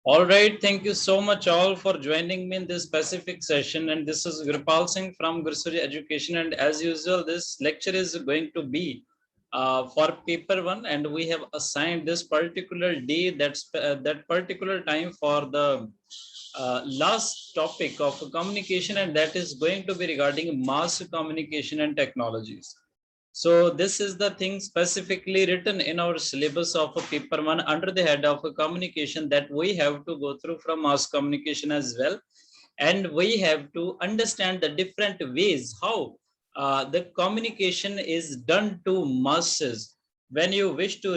All right, thank you so much all for joining me in this specific session. And this is Gurpal Singh from Gursuri Education. And as usual, this lecture is going to be for paper one, and we have assigned this particular day, that particular time for the last topic of communication, and that is going to be regarding mass communication and technologies. So this is the thing specifically written in our syllabus of a paper one under the head of a communication that we have to go through from mass communication as well. And we have to understand the different ways how the communication is done to masses. When you wish to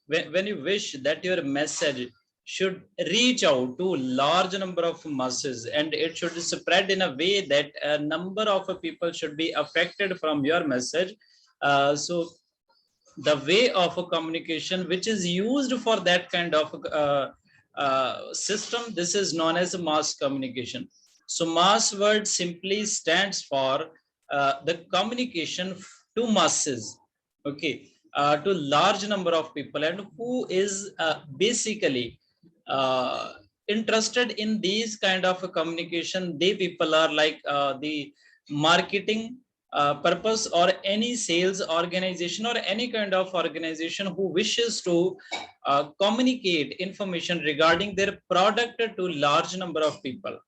when you wish that your message should reach out to large number of masses, and it should spread in a way that a number of people should be affected from your message. So the way of a communication which is used for that kind of system, this is known as mass communication. So mass word simply stands for the communication to masses, okay, to large number of people, and who is basically interested in these kind of a communication. They people are like the marketing purpose, or any sales organization, or any kind of organization who wishes to communicate information regarding their product to large number of people.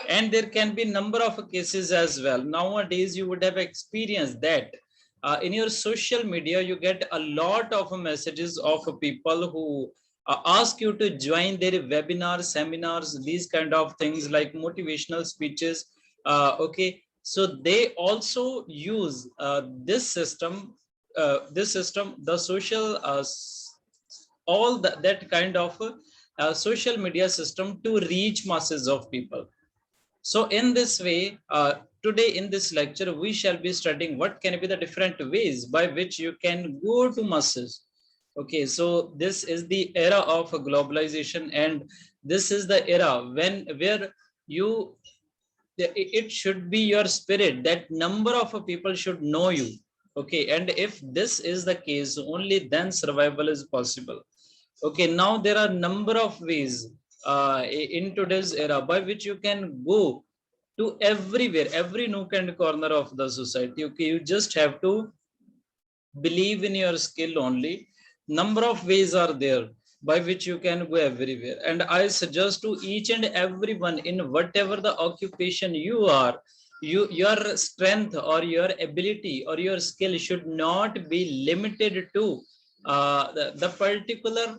And there can be number of cases as well. Nowadays you would have experienced that in your social media you get a lot of messages of people who ask you to join their webinars, seminars, these kind of things like motivational speeches. Okay, so they also use this system, the social, all that kind of social media system to reach masses of people. So in this way, today in this lecture, we shall be studying what can be the different ways by which you can go to masses. Okay, so this is the era of globalization, and this is the era where you, it should be your spirit that number of people should know you. Okay, and if this is the case, only then survival is possible. Okay, now there are number of ways in today's era by which you can go to everywhere, every nook and corner of the society. Okay, you just have to believe in your skill only. Number of ways are there by which you can go everywhere, and I suggest to each and everyone, in whatever the occupation you are, your strength or your ability or your skill should not be limited to the particular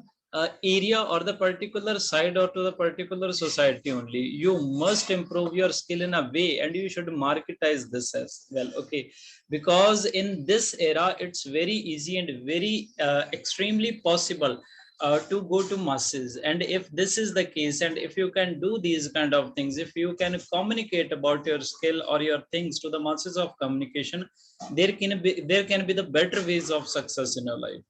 area or the particular side or to the particular society only. You must improve your skill in a way, and you should marketize this as well. Okay, because in this era it's very easy and very extremely possible to go to masses. And if this is the case, and if you can do these kind of things, if you can communicate about your skill or your things to the masses of communication, there can be the better ways of success in your life.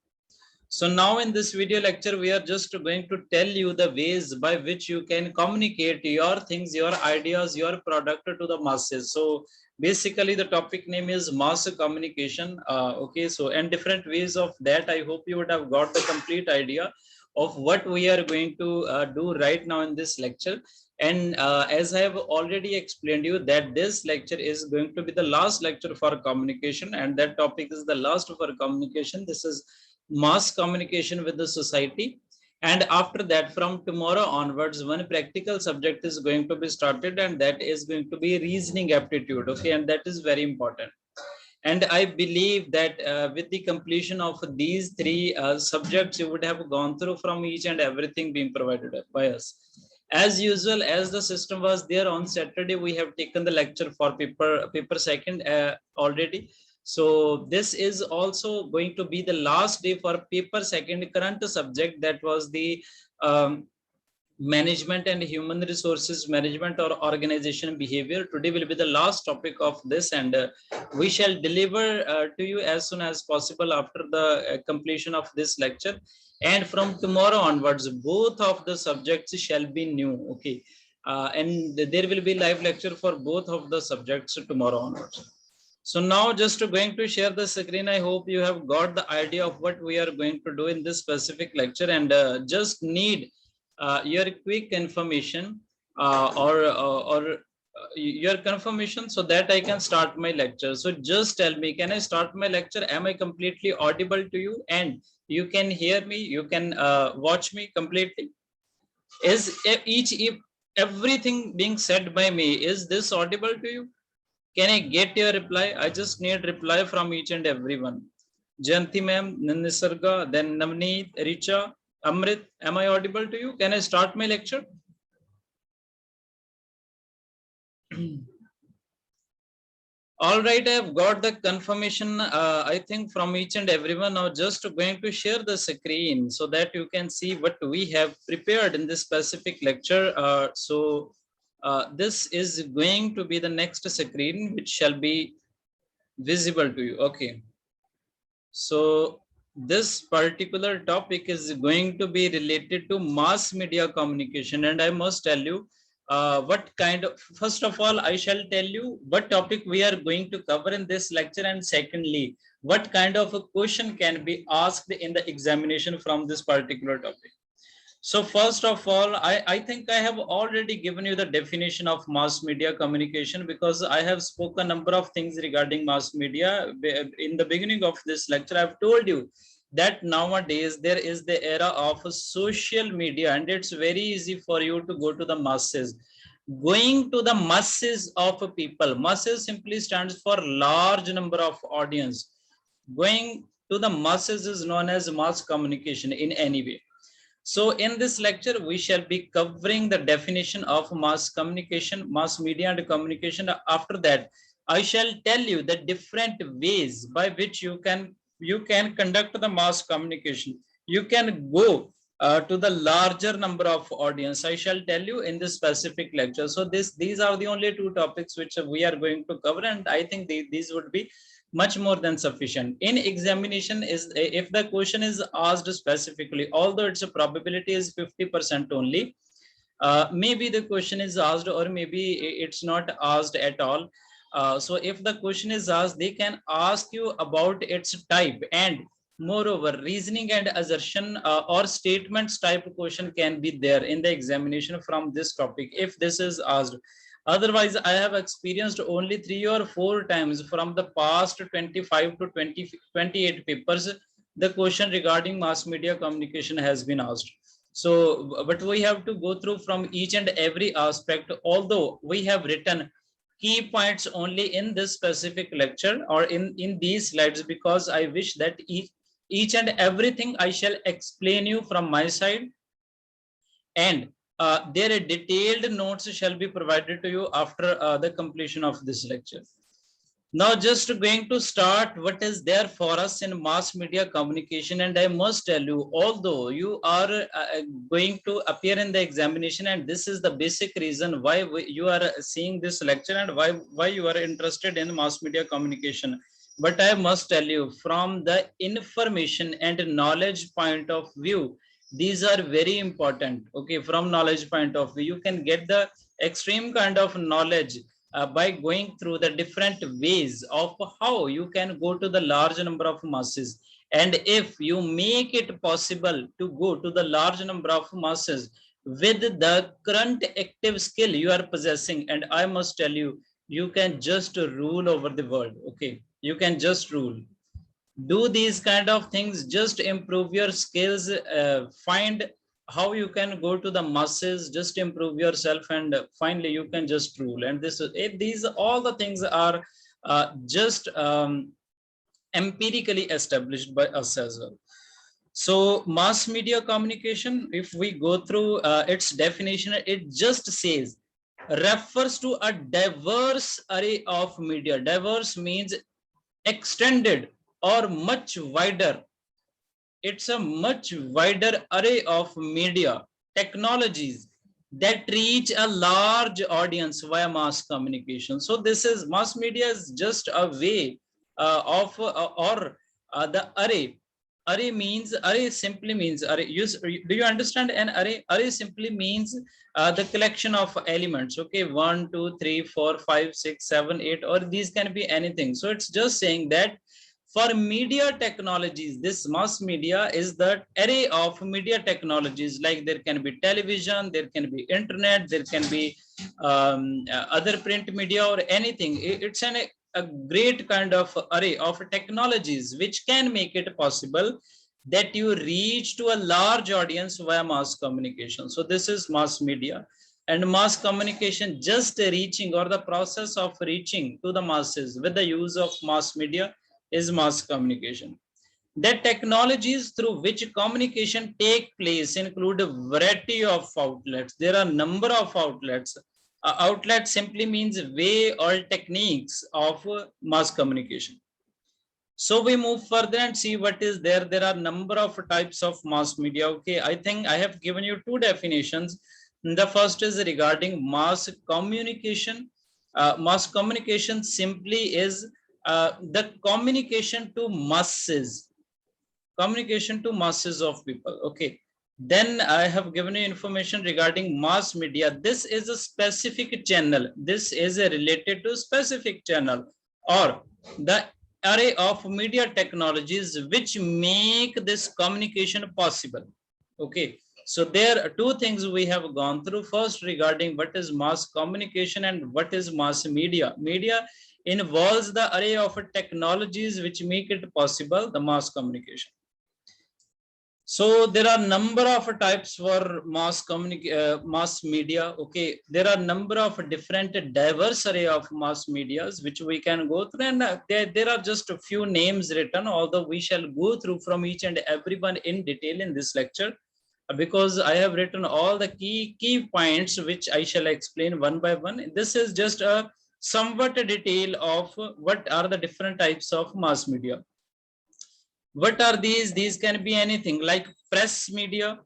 So now in this video lecture, we are just going to tell you the ways by which you can communicate your things, your ideas, your product to the masses. So basically the topic name is mass communication. Okay, so and different ways of that. I hope you would have got the complete idea of what we are going to do right now in this lecture. And as I have already explained you that this lecture is going to be the last lecture for communication, and that topic is the last for communication. This is mass communication with the society. And after that, from tomorrow onwards, one practical subject is going to be started, and that is going to be reasoning aptitude. Okay, and that is very important. And I believe that with the completion of these three subjects, you would have gone through from each and everything being provided by us. As usual, as the system was there on Saturday, we have taken the lecture for paper second already. So this is also going to be the last day for paper second current subject, that was the management and human resources management or organization behavior. Today will be the last topic of this, and we shall deliver to you as soon as possible after the completion of this lecture. And from tomorrow onwards, both of the subjects shall be new. Okay, and there will be live lecture for both of the subjects tomorrow onwards. So now just going to share the screen. I hope you have got the idea of what we are going to do in this specific lecture, and just need your quick information or your confirmation so that I can start my lecture. So just tell me, can I start my lecture? Am I completely audible to you? And you can hear me, you can watch me completely. Is everything being said by me, is this audible to you? Can I get your reply? I just need reply from each and everyone. Janti ma'am, Nisarga, then Navneet, Richa, Amrit, am I audible to you? Can I start my lecture? All right, I've got the confirmation, I think, from each and everyone. Now, just going to share the screen so that you can see what we have prepared in this specific lecture. This is going to be the next screen, which shall be visible to you. Okay. So this particular topic is going to be related to mass media communication, and I must tell you what kind of, first of all, I shall tell you what topic we are going to cover in this lecture, and secondly, what kind of a question can be asked in the examination from this particular topic. So first of all, I think I have already given you the definition of mass media communication, because I have spoken a number of things regarding mass media. In the beginning of this lecture, I've told you that nowadays there is the era of social media, and it's very easy for you to go to the masses. Going to the masses of people, masses simply stands for large number of audience. Going to the masses is known as mass communication in any way. So in this lecture, we shall be covering the definition of mass communication, mass media and communication. After that, I shall tell you the different ways by which you can conduct the mass communication. You can go to the larger number of audience. I shall tell you in this specific lecture. So these are the only two topics which we are going to cover, and I think these would be much more than sufficient. In examination, is if the question is asked specifically, although its probability is 50% only, maybe the question is asked or maybe it's not asked at all. So if the question is asked, they can ask you about its type, and moreover reasoning and assertion or statements type of question can be there in the examination from this topic if this is asked. Otherwise, I have experienced only 3 or 4 times from the past 25 to 28 papers, the question regarding mass media communication has been asked. So, but we have to go through from each and every aspect, although we have written key points only in this specific lecture or in these slides, because I wish that each and everything I shall explain you from my side, and their detailed notes shall be provided to you after the completion of this lecture. Now, just going to start what is there for us in mass media communication, and I must tell you, although you are going to appear in the examination, and this is the basic reason why you are seeing this lecture and why you are interested in mass media communication, but I must tell you, from the information and knowledge point of view, these are very important. Okay, from knowledge point of view, you can get the extreme kind of knowledge by going through the different ways of how you can go to the large number of masses. And if you make it possible to go to the large number of masses with the current active skill you are possessing, and I must tell you, you can just rule over the world. Okay, you can just rule. Do these kind of things, just improve your skills, find how you can go to the masses, just improve yourself, and finally you can just rule. And these all the things are just empirically established by us as well. So mass media communication, if we go through its definition, it just says refers to a diverse array of media. Diverse means extended or much wider. It's a much wider array of media technologies that reach a large audience via mass communication. So this is mass media is just a way of or the array. Array simply means array. Do you understand an array? Array simply means the collection of elements. Okay, 1, 2, 3, 4, 5, 6, 7, 8, or these can be anything. So it's just saying that For media technologies, this mass media is the array of media technologies, like there can be television, there can be internet, there can be other print media or anything. It's a great kind of array of technologies which can make it possible that you reach to a large audience via mass communication. So this is mass media. And mass communication, just reaching, or the process of reaching to the masses with the use of mass media, is mass communication. The technologies through which communication take place include a variety of outlets. There are a number of outlets. Outlet simply means way or techniques of mass communication. So we move further and see what is there. There are number of types of mass media. Okay, I think I have given you two definitions. The first is regarding mass communication. Mass communication simply is the communication to masses, communication to masses of people. Okay, then I have given you information regarding mass media. This is a specific channel. This is related to specific channel, or the array of media technologies which make this communication possible. Okay, so there are two things we have gone through. First, regarding what is mass communication and what is mass media. Media involves the array of technologies which make it possible, the mass communication. So there are number of types for mass media. Okay, there are number of different diverse array of mass medias which we can go through, and there are just a few names written, although we shall go through from each and every one in detail in this lecture, because I have written all the key points which I shall explain one by one. This is just a somewhat a detail of what are the different types of mass media. What are these? These can be anything like press media,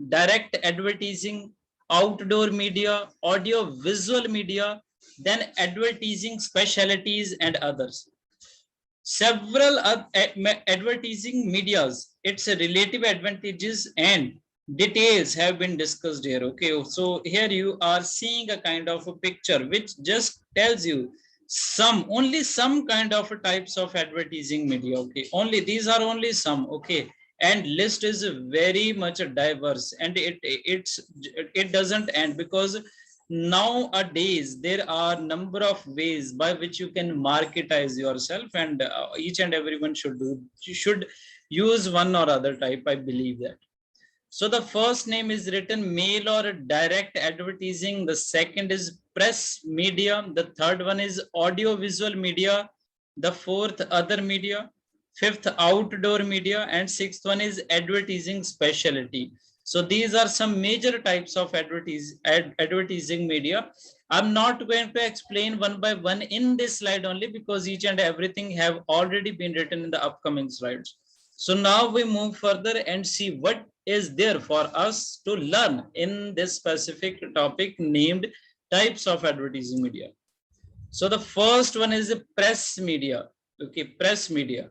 direct advertising, outdoor media, audio visual media, then advertising specialties and others. Several advertising medias, its relative advantages and details have been discussed here. Okay, so here you are seeing a kind of a picture which just tells you only some kind of types of advertising media. Okay, only these are only some. Okay, and list is very much diverse, and it doesn't end, because nowadays there are number of ways by which you can marketize yourself, and each and everyone should use one or other type, I believe that. So the first name is written mail or direct advertising. The second is press media. The third one is audio visual media. The fourth, other media. Fifth, outdoor media. And sixth one is advertising specialty. So these are some major types of advertising media. I'm not going to explain one by one in this slide only, because each and everything have already been written in the upcoming slides. So now we move further and see what is there for us to learn in this specific topic named types of advertising media. So the first one is press media. Okay, press media.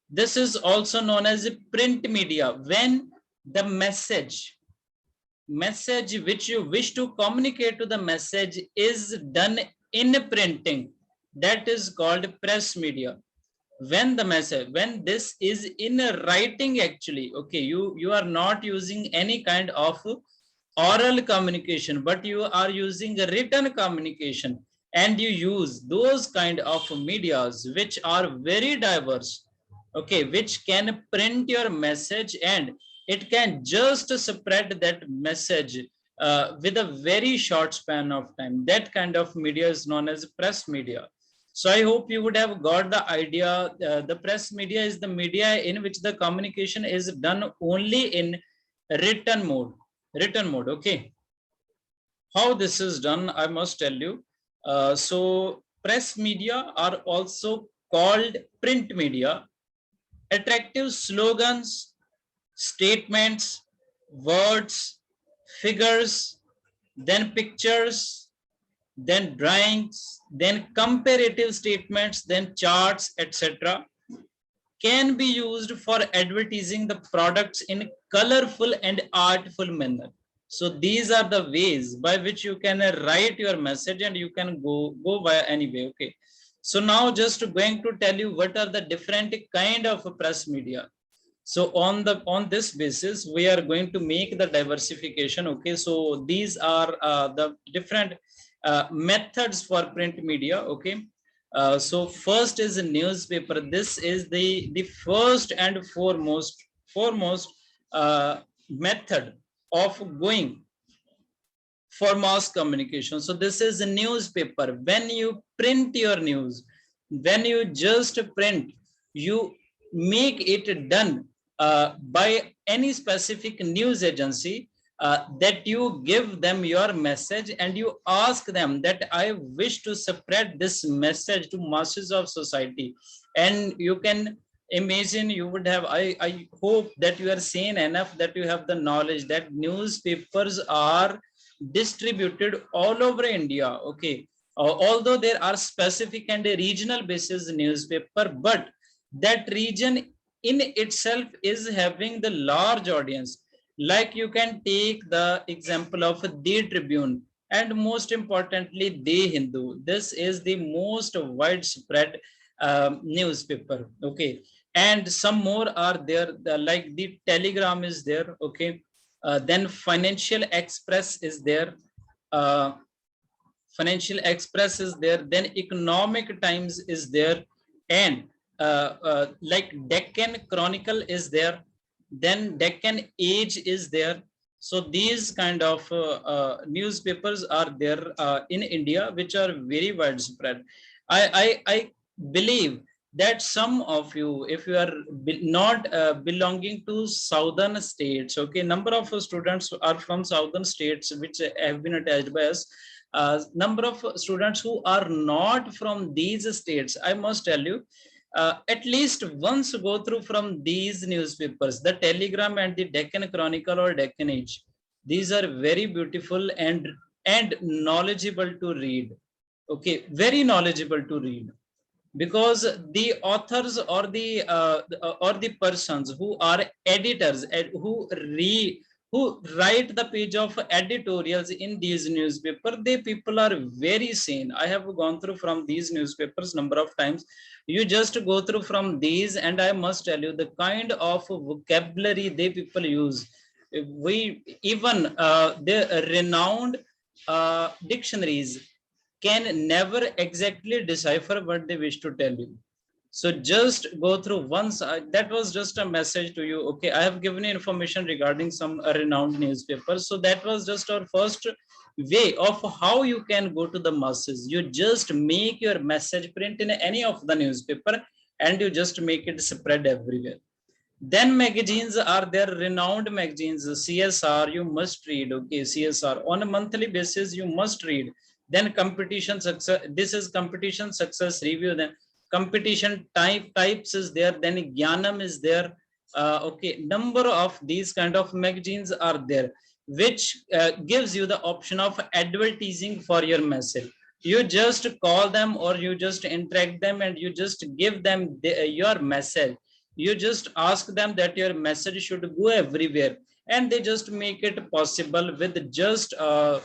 This is also known as print media. When the message which you wish to communicate to the message is done in printing, that is called press media. When this is in writing, actually, okay, you are not using any kind of oral communication, but you are using a written communication, and you use those kind of medias which are very diverse, okay, which can print your message, and it can just spread that message with a very short span of time. That kind of media is known as press media. So I hope you would have got the idea. The press media is the media in which the communication is done only in written mode. Okay. How this is done, I must tell you. So press media are also called print media. Attractive slogans, statements, words, figures, then pictures, then drawings, then comparative statements, then charts, etc., can be used for advertising the products in colorful and artful manner. So these are the ways by which you can write your message, and you can go via any way. Okay. So now just going to tell you what are the different kind of press media. So on this basis we are going to make the diversification. Okay, so these are the different methods for print media. Okay, so first is a newspaper. This is the first and foremost method of going for mass communication. So this is a newspaper. When you print your news, when you just print, you make it done by any specific news agency, that you give them your message and you ask them that I wish to spread this message to masses of society. And you can imagine, you would have, I hope that you are sane enough, that you have the knowledge that newspapers are distributed all over India. Okay, although there are specific and regional basis newspaper, but that region in itself is having the large audience. Like you can take the example of the Tribune, and most importantly the Hindu. This is the most widespread newspaper. Okay, and some more are there, like the Telegram is there. Okay, then Financial Express is there. Uh, Financial Express is there. Then Economic Times is there, and like Deccan Chronicle is there. Then Deccan Age is there. So these kind of newspapers are there in India, which are very widespread. I believe that some of you, if you are not belonging to southern states, okay, number of students are from southern states which have been attached by us. Number of students who are not from these states, I must tell you, at least once go through from these newspapers, the Telegram and the Deccan Chronicle or Deccan Age. These are very beautiful and knowledgeable to read. Okay, very knowledgeable to read, because the authors or the persons who are editors and who write the page of editorials in these newspaper, they people are very sane. I have gone through from these newspapers number of times. You just go through from these, and I must tell you the kind of vocabulary they people use. We even the renowned dictionaries can never exactly decipher what they wish to tell you. So just go through once. That was just a message to you. Okay, I have given you information regarding some renowned newspapers. So that was just our first way of how you can go to the masses. You just make your message print in any of the newspaper, and you just make it spread everywhere. Then magazines are there, renowned magazines. CSR, you must read. Okay, CSR on a monthly basis, you must read. Then competition success. This is competition success review. Then competition types is there. Then Gyanam is there. Okay, number of these kind of magazines are there, which gives you the option of advertising for your message. You just call them or you just interact them, and you just give them your message. You just ask them that your message should go everywhere, and they just make it possible with just uh,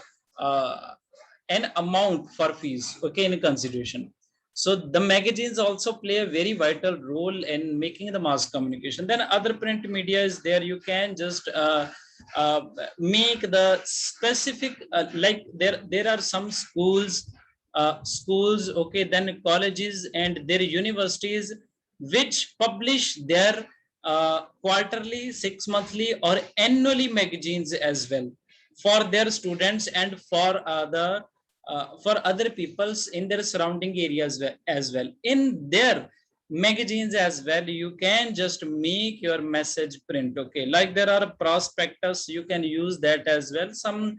an amount for fees, okay, in consideration. So the magazines also play a very vital role in making the mass communication. Then other print media is there. You can just uh, make the specific like there are some schools, okay, then colleges and their universities which publish their quarterly, 6 monthly or annually magazines as well for their students and for other peoples in their surrounding areas as well. In their magazines as well, you can just make your message print. Okay, like there are prospectus, you can use that as well. Some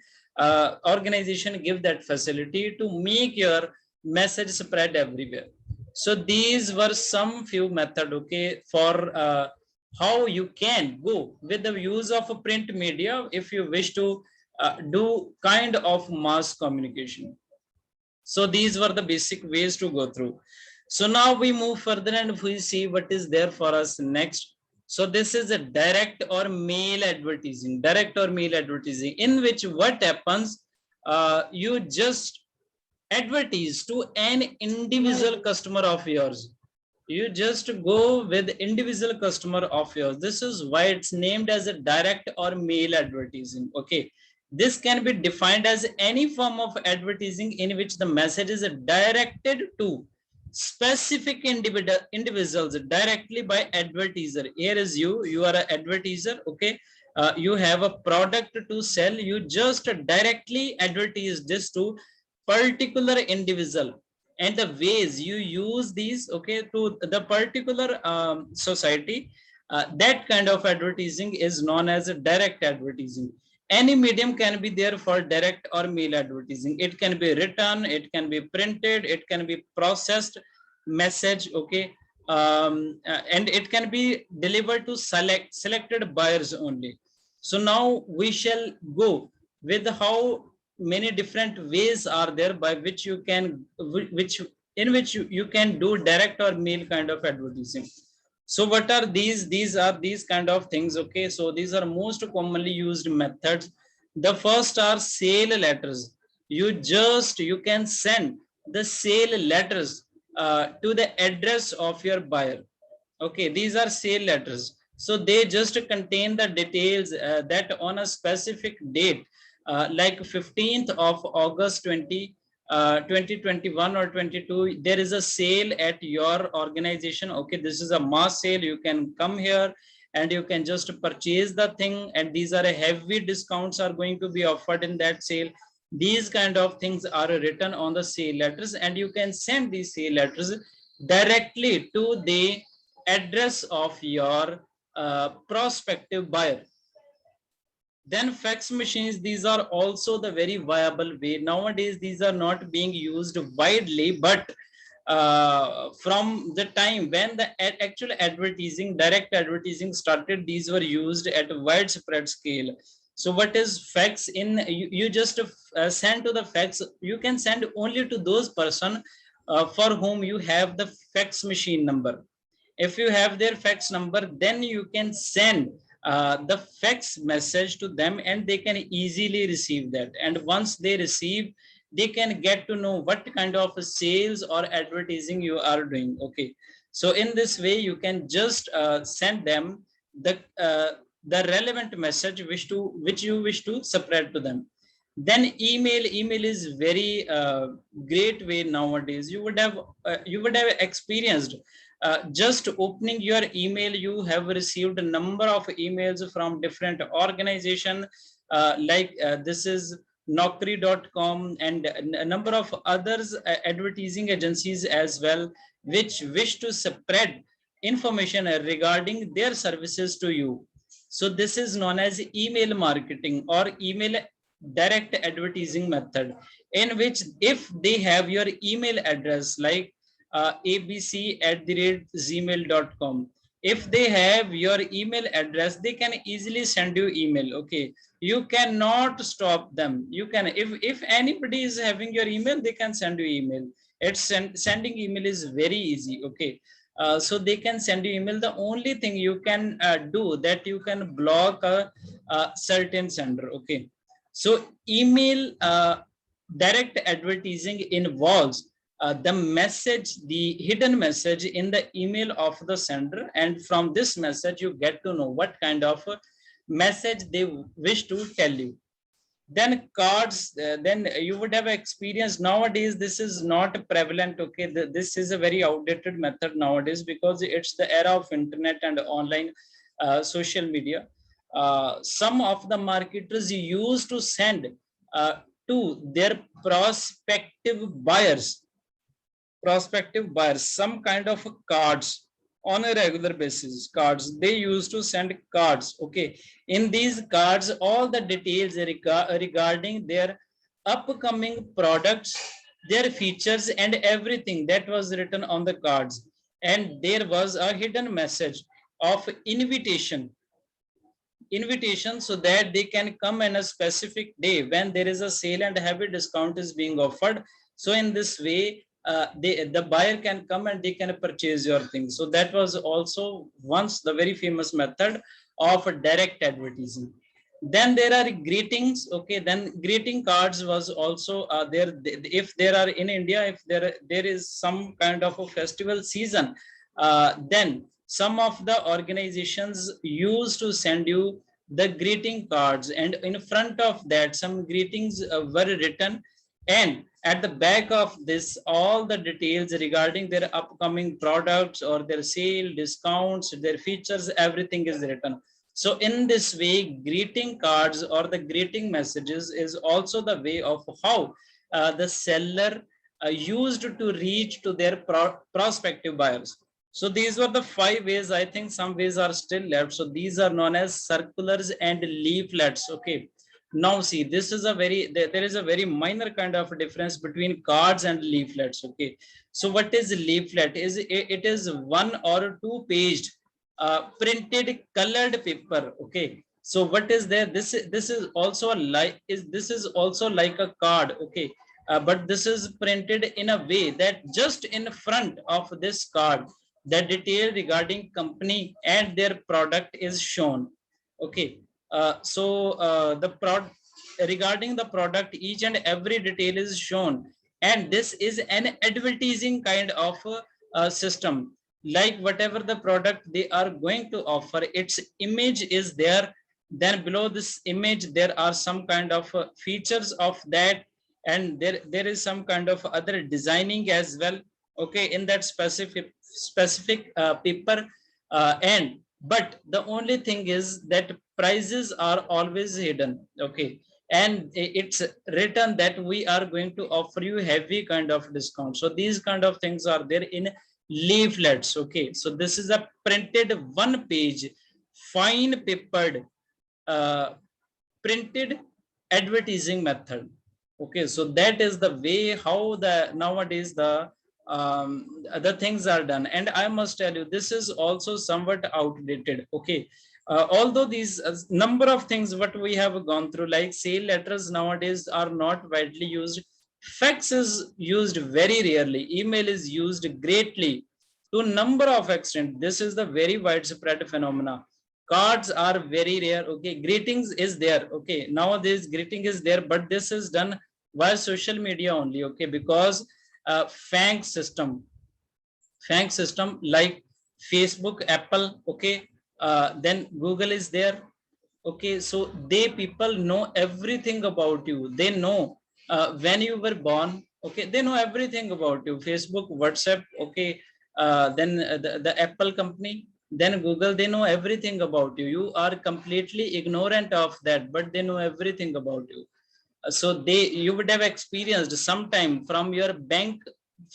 organization give that facility to make your message spread everywhere. So these were some few method, okay, for how you can go with the use of a print media if you wish to do kind of mass communication. So these were the basic ways to go through. So now we move further and we see what is there for us next. So this is a direct or mail advertising, in which what happens, you just advertise to an individual customer of yours. You just go with individual customer of yours. This is why it's named as a direct or mail advertising. Okay, this can be defined as any form of advertising in which the message is directed to specific individuals directly by advertiser. Here is you are an advertiser. Okay, you have a product to sell, you just directly advertise this to particular individual, and the ways you use these, okay, to the particular society, that kind of advertising is known as a direct advertising. Any medium can be there for direct or mail advertising. It can be written, it can be printed, it can be processed message. Okay, and it can be delivered to selected buyers only. So now we shall go with how many different ways are there by which you can, which in which you can do direct or mail kind of advertising. So what are these? These are these kind of things. Okay, so these are most commonly used methods. The first are sale letters. You can send the sale letters to the address of your buyer. Okay, these are sale letters. So they just contain the details that on a specific date, like 15th of August 2021 or 22, there is a sale at your organization. Okay, this is a mass sale. You can come here and you can just purchase the thing, and these are a heavy discounts are going to be offered in that sale. These kind of things are written on the sale letters, and you can send these sale letters directly to the address of your prospective buyer. Then fax machines, these are also the very viable way. Nowadays, these are not being used widely, but from the time when the actual advertising, direct advertising started, these were used at a widespread scale. So what is fax? You just send to the fax. You can send only to those person for whom you have the fax machine number. If you have their fax number, then you can send the fax message to them, and they can easily receive that. And once they receive, they can get to know what kind of sales or advertising you are doing. Okay, so in this way you can just send them the relevant message which you wish to spread to them. Then email is very great way nowadays. You would have experienced just opening your email, you have received a number of emails from different organization, this is Naukri.com and a number of others advertising agencies as well, which wish to spread information regarding their services to you. So this is known as email marketing or email direct advertising method, in which if they have your email address like abc@gmail.com, if they have your email address, they can easily send you email. Okay, you cannot stop them. You can, if anybody is having your email, they can send you email. Sending email is very easy. Okay, so they can send you email. The only thing you can do that you can block a certain sender. Okay, so email direct advertising involves the hidden message in the email of the sender, and from this message you get to know what kind of message they wish to tell you. Then cards, then you would have experienced, nowadays this is not prevalent. Okay, this is a very outdated method nowadays because it's the era of internet and online social media. Some of the marketers used to send to their prospective buyers some kind of cards on a regular basis. Cards, they used to send cards. Okay, in these cards all the details regarding their upcoming products, their features and everything that was written on the cards. And there was a hidden message of invitation so that they can come in a specific day when there is a sale and heavy discount is being offered. So in this way the buyer can come and they can purchase your things. So that was also once the very famous method of direct advertising. Then there are greetings. Okay, then greeting cards was also there. If there are in India, if there is some kind of a festival season, then some of the organizations used to send you the greeting cards, and in front of that some greetings were written, and at the back of this all the details regarding their upcoming products or their sale discounts, their features, everything is written. So in this way, greeting cards or the greeting messages is also the way of how the seller used to reach to their prospective buyers. So these were the 5 ways. I think some ways are still left. So these are known as circulars and leaflets. Okay. Now see, this is a there is a very minor kind of difference between cards and leaflets. Okay. So what is leaflet? It is 1 or 2 paged printed colored paper. Okay. So what is there? This is also this is also like a card. Okay. But this is printed in a way that just in front of this card, the detail regarding company and their product is shown. Okay. The product regarding the product, each and every detail is shown, and this is an advertising kind of system. Like whatever the product they are going to offer, its image is there. Then below this image there are some kind of features of that, and there is some kind of other designing as well. Okay, in that specific paper, and but the only thing is that prices are always hidden. Okay, and it's written that we are going to offer you heavy kind of discount. So these kind of things are there in leaflets. Okay, so this is a printed 1 page fine papered uh, printed advertising method. Okay, so that is the way how the nowadays the things are done. And I must tell you, this is also somewhat outdated. Okay, although these number of things what we have gone through, like sale letters nowadays are not widely used. Fax is used very rarely. Email is used greatly to number of extent. This is the very widespread phenomena. Cards are very rare. Okay, greetings is there. Okay, nowadays greeting is there, but this is done via social media only. Okay, because FANG system, FANG system like Facebook, Apple. Okay, then Google is there. Okay, so they people know everything about you. They know when you were born. Okay, they know everything about you. Facebook, WhatsApp. Okay, then the Apple company, then Google, they know everything about you. You are completely ignorant of that, but they know everything about you. So you would have experienced sometime from your bank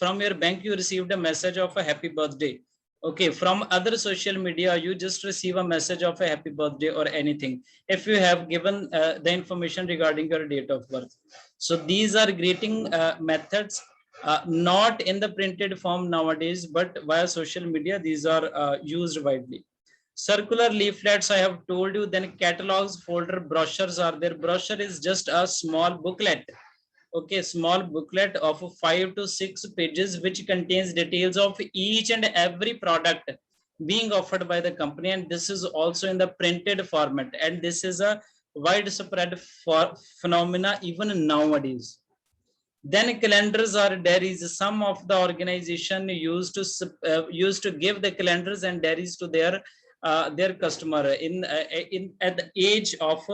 you received a message of a happy birthday. Okay, from other social media you just receive a message of a happy birthday or anything, if you have given the information regarding your date of birth. So these are greeting methods, not in the printed form nowadays, but via social media. These are used widely. Circular leaflets, I have told you. Then catalogs, folder, brochures are there. Brochure is just a small booklet. Okay, small booklet of 5 to 6 pages which contains details of each and every product being offered by the company, and this is also in the printed format, and this is a widespread phenomena even nowadays. Then calendars or diaries. Some of the organization used to give the calendars and diaries to their customer in at the age of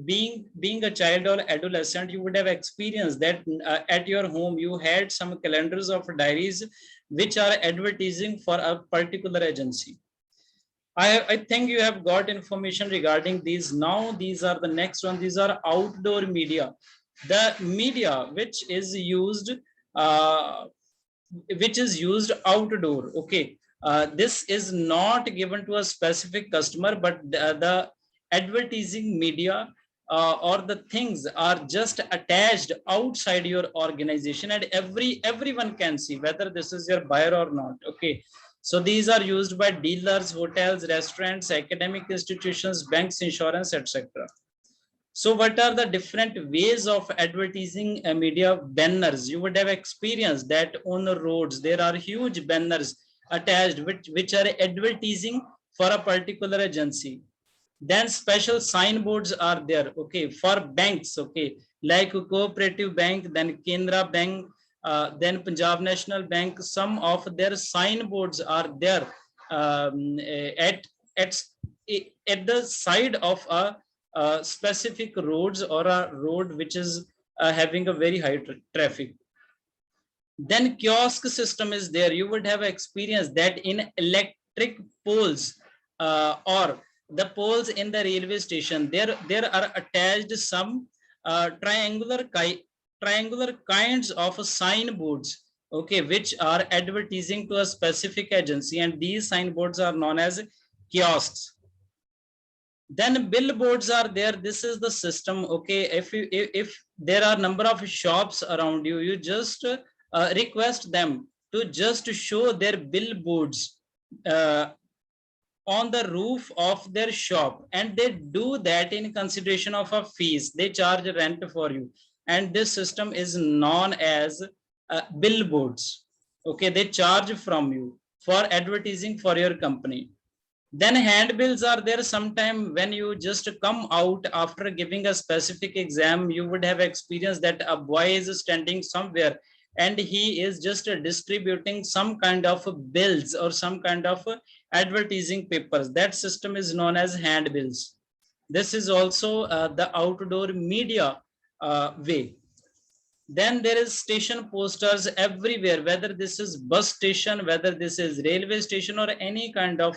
being a child or adolescent. You would have experienced that at your home you had some calendars of diaries which are advertising for a particular agency. I think you have got information regarding these. Now these are the next one. These are outdoor media, the media uh, which is used outdoor. Okay, this is not given to a specific customer, but the advertising media or the things are just attached outside your organization, and everyone can see whether this is your buyer or not. Okay, so these are used by dealers, hotels, restaurants, academic institutions, banks, insurance, etc. So what are the different ways of advertising media? Banners. You would have experienced that on the roads there are huge banners attached which are advertising for a particular agency. Then special signboards are there, okay, for banks, okay, like Cooperative Bank, then Kendra Bank, then Punjab National Bank. Some of their signboards are there at at at the side of a specific roads or a road which is having a very high traffic. Then kiosk system is there. You would have experienced that in electric poles or the poles in the railway station. There are attached some triangular kinds of signboards, okay, which are advertising to a specific agency, and these signboards are known as kiosks. Then billboards are there. This is the system, okay. If there are number of shops around you, you just request them to just show their billboards uh, on the roof of their shop, and they do that in consideration of a fees. They charge rent for you, and this system is known as billboards, okay. They charge from you for advertising for your company. Then handbills are there. Sometime when you just come out after giving a specific exam, you would have experienced that a boy is standing somewhere and he is just distributing some kind of bills or some kind of advertising papers. That system is known as handbills. This is also the outdoor media way. Then there is station posters everywhere, whether this is bus station, whether this is railway station, or any kind of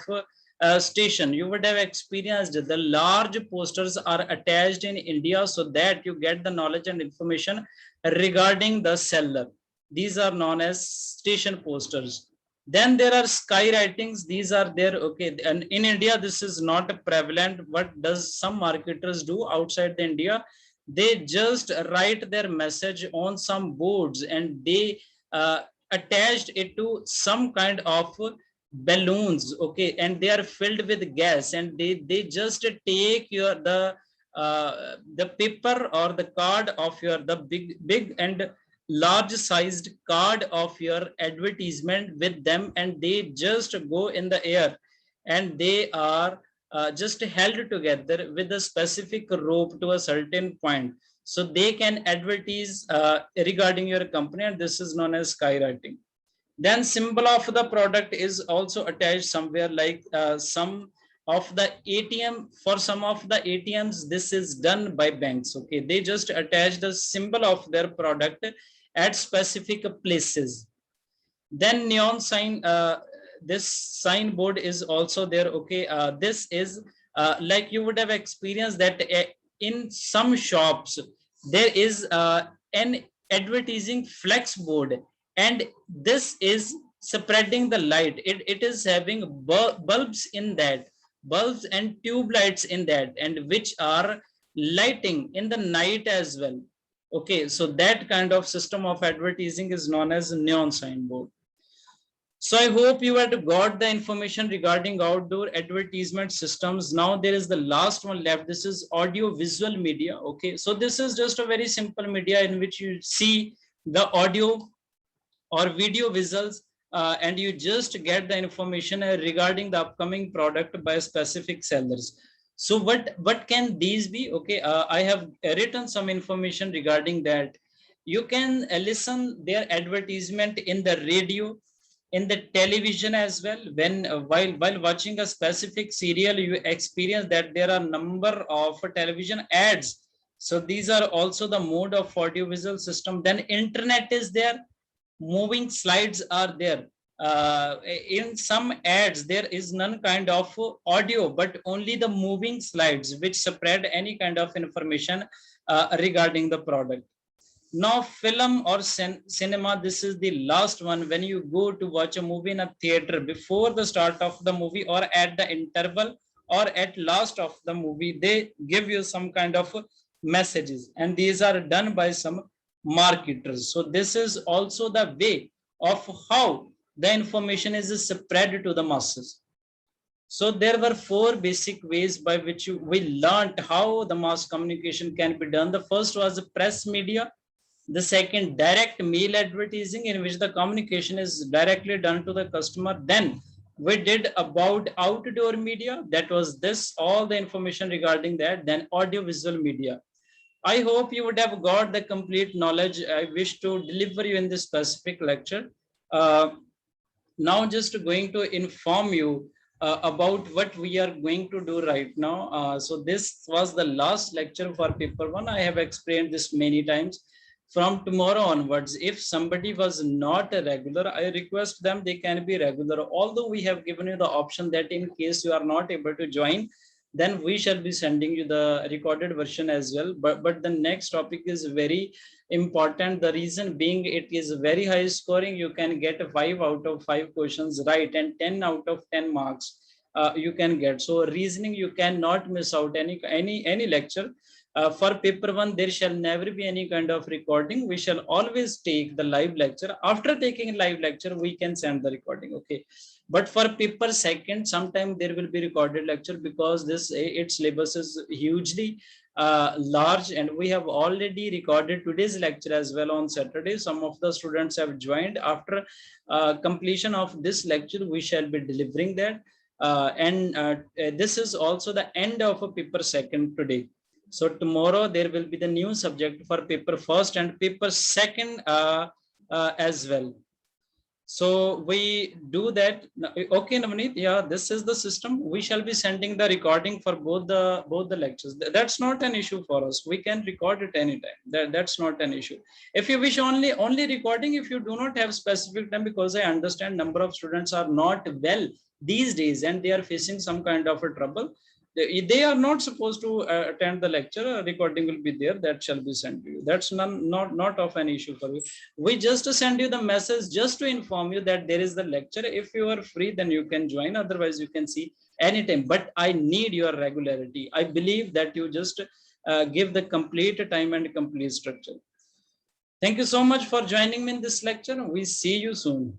station. You would have experienced the large posters are attached in India so that you get the knowledge and information regarding the seller. These are known as station posters. Then there are skywritings. These are there, okay. And in India, this is not prevalent. What does some marketers do outside the India? They just write their message on some boards and they attached it to some kind of balloons, okay, and they are filled with gas, and they just take your the paper or the card of your the big and large sized card of your advertisement with them, and they just go in the air, and they are just held together with a specific rope to a certain point, so they can advertise regarding your company, and this is known as skywriting. Then symbol of the product is also attached somewhere, like some of the ATM. For some of the ATMs, this is done by banks, okay. They just attach the symbol of their product at specific places. Then neon sign, this signboard is also there, okay. This is like you would have experienced that in some shops there is an advertising flex board, and this is spreading the light. It is having bulbs in that, bulbs and tube lights in that, and which are lighting in the night as well, okay. So that kind of system of advertising is known as neon signboard. So I hope you had got the information regarding outdoor advertisement systems. Now there is the last one left. This is audio visual media. Okay, so this is just a very simple media in which you see the audio or video visuals, and you just get the information regarding the upcoming product by specific sellers. So what can these be? Okay, I have written some information regarding that. You can listen their advertisement in the radio, in the television as well. When while watching a specific serial, you experience that there are number of television ads. So these are also the mode of audiovisual system. Then internet is there, moving slides are there. In some ads there is none kind of audio, but only the moving slides which spread any kind of information regarding the product. Now film or cinema, this is the last one. When you go to watch a movie in a theater, before the start of the movie or at the interval or at last of the movie, they give you some kind of messages, and these are done by some marketers. So this is also the way of how the information is spread to the masses. So there were four basic ways by which we learned how the mass communication can be done. The first was the press media. The second, direct mail advertising, in which the communication is directly done to the customer. Then We did about outdoor media. That was this, all the information regarding that. Then audiovisual media. I hope you would have got the complete knowledge I wish to deliver you in this specific lecture. Uh, Now just going to inform you about what we are going to do right now. So this was the last lecture for paper one. I have explained this many times. From tomorrow onwards, if somebody was not a regular, I request them they can be regular. Although we have given you the option that in case you are not able to join, then we shall be sending you the recorded version as well. But the next topic is very important. The reason being it is very high scoring. You can get 5 out of 5 questions right and 10 out of 10 marks you can get. So reasoning, you cannot miss out any lecture. For paper one, there shall never be any kind of recording. We shall always take the live lecture. After taking live lecture, we can send the recording. Okay. But for paper second, sometime there will be recorded lecture because this its syllabus is hugely large, and we have already recorded today's lecture as well on Saturday. Some of the students have joined. After completion of this lecture, we shall be delivering that. This is also the end of a paper second today. So tomorrow there will be the new subject for paper first and paper second as well. So we do that. Okay, Navneet, yeah, this is the system. We shall be sending the recording for both the lectures. That's not an issue for us. We can record it anytime. That's not an issue. If you wish only recording, if you do not have specific time, because I understand number of students are not well these days and they are facing some kind of a trouble. They are not supposed to attend the lecture. A recording will be there that shall be sent to you. That's not of an issue for you. We just send you the message just to inform you that there is the lecture. If you are free, then you can join. Otherwise, you can see anytime. But I need your regularity. I believe that you just give the complete time and complete structure. Thank you so much for joining me in this lecture. We see you soon.